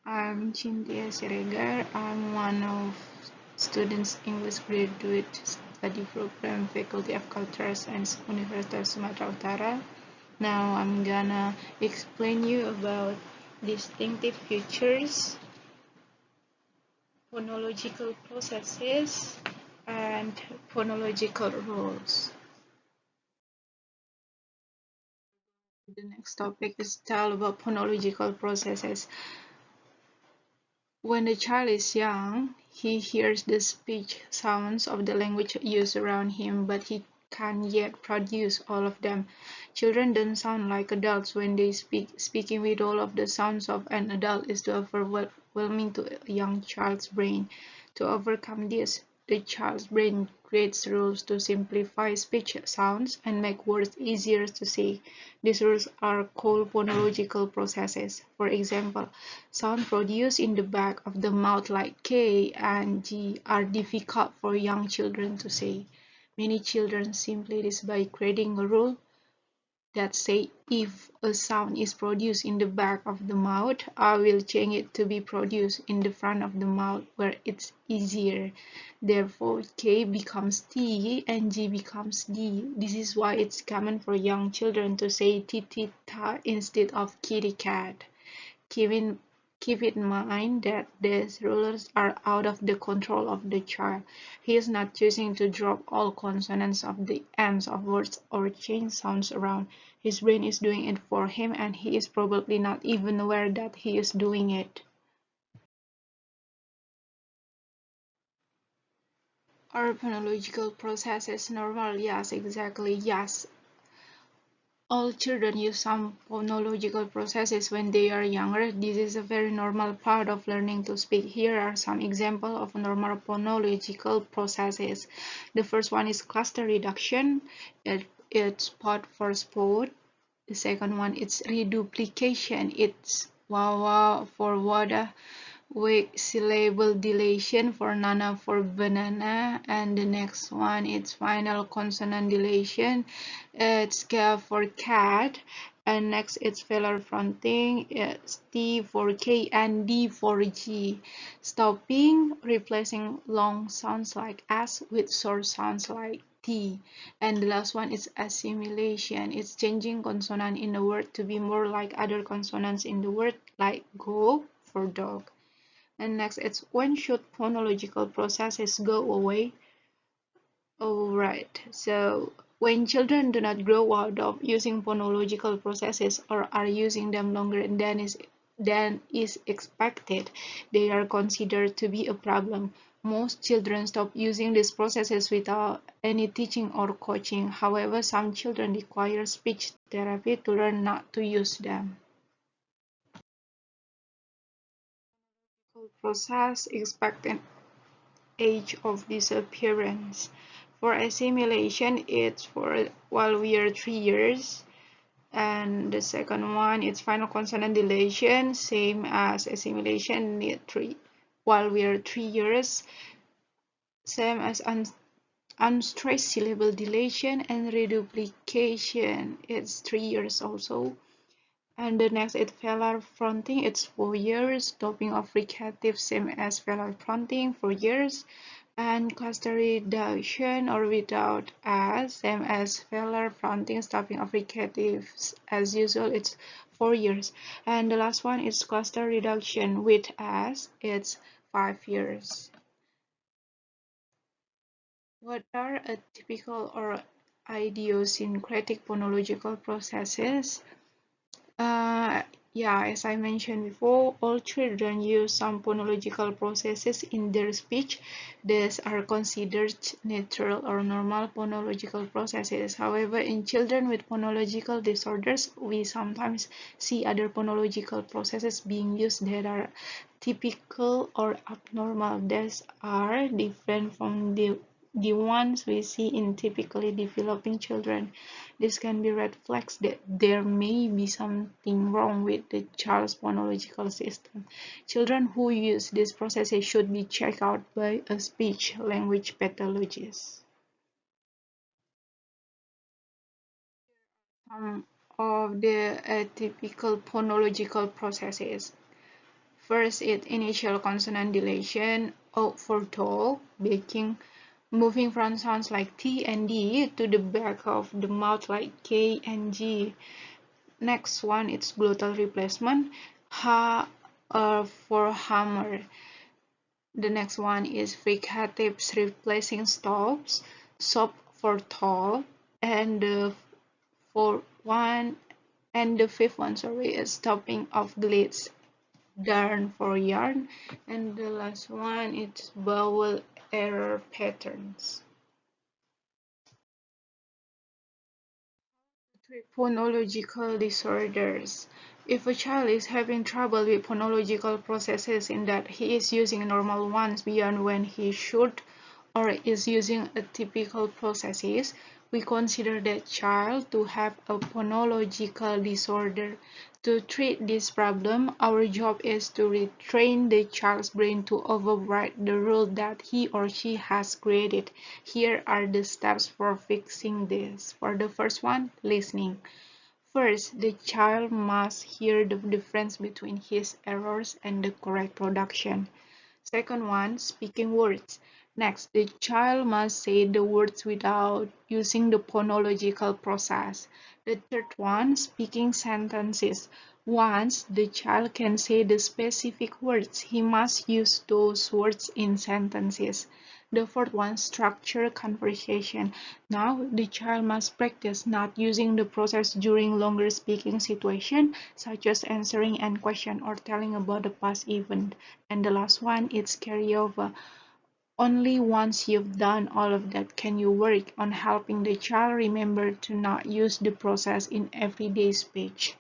I'm Cynthia Siregar. I'm one of students English graduate study program Faculty of Cultural Science Universitas Sumatera Utara. Now I'm gonna explain you about distinctive features, phonological processes, and phonological rules. The next topic is tell about phonological processes. When the child is young, he hears the speech sounds of the language used around him, but he can't yet produce all of them. Children don't sound like adults when they speak. Speaking with all of the sounds of an adult is too overwhelming to a young child's brain. To overcome this, the child's brain creates rules to simplify speech sounds and make words easier to say. These rules are called phonological processes. For example, sound produced in the back of the mouth like K and G are difficult for young children to say. Many children simply this by creating a rule that say if a sound is produced in the back of the mouth, I will change it to be produced in the front of the mouth where it's easier. Therefore, K becomes T and G becomes D. This is why it's common for young children to say tita instead of kitty cat. Keep in, keep in mind that these rulers are out of the control of the child. He is not choosing to drop all consonants of the ends of words or change sounds around. His brain is doing it for him and he is probably not even aware that he is doing it. Are phonological processes normal? Yes, exactly. Yes, all children use some phonological processes when they are younger. This is a very normal part of learning to speak. Here are some examples of normal phonological processes. The first one is cluster reduction. It's spot for spot. The second one is reduplication. It's wawa for wada. Weak syllable deletion for nana for banana, and the next one is final consonant deletion. It's K for cat, and next it's velar fronting. It's T for K and D for G. Stopping, replacing long sounds like S with short sounds like T. And the last one is assimilation. It's changing consonant in the word to be more like other consonants in the word, like go for dog. And next, it's when should phonological processes go away? Alright, so when children do not grow out of using phonological processes or are using them longer than is expected, they are considered to be a problem. Most children stop using these processes without any teaching or coaching. However, some children require speech therapy to learn not to use them. Process expected age of disappearance. For assimilation, it's for while we are 3 years, and the second one is final consonant deletion, same as assimilation, need three while we are 3 years, same as unstressed syllable deletion, and reduplication, it's 3 years also. And the next is velar fronting, it's 4 years. Stopping of fricative, same as velar fronting, 4 years. And cluster reduction or without as, same as velar fronting, stopping of fricatives as usual, it's 4 years. And the last one is cluster reduction with as, it's 5 years. What are a typical or idiosyncratic phonological processes? Uh, yeah, as I mentioned before, all children use some phonological processes in their speech. These are considered natural or normal phonological processes. However, in children with phonological disorders, we sometimes see other phonological processes being used that are typical or abnormal. These are different from the ones we see in typically developing children. This can be red flags that there may be something wrong with the child's phonological system. Children who use these processes should be checked out by a speech language pathologist. Some of the atypical phonological processes. First is initial consonant dilation, O for tall, baking, moving from sounds like T and D to the back of the mouth like K and G. Next one is glottal replacement, H for hammer. The next one is fricatives replacing stops, SOP for tall, and the fourth one and the fifth one, sorry, is stopping of glitz, yarn for yarn, and the last one is vowel error patterns. Phonological disorders. If a child is having trouble with phonological processes in that he is using normal ones beyond when he should or is using atypical processes, we consider that child to have a phonological disorder. To treat this problem, our job is to retrain the child's brain to override the rule that he or she has created. Here are the steps for fixing this. For the first one, listening. First, the child must hear the difference between his errors and the correct production. Second one, speaking words. Next, the child must say the words without using the phonological process. The third one, speaking sentences. Once the child can say the specific words, he must use those words in sentences. The fourth one, structure conversation. Now, the child must practice not using the process during longer speaking situations, such as answering a question or telling about a past event. And the last one is carryover. Only once you've done all of that can you work on helping the child remember to not use the process in everyday speech.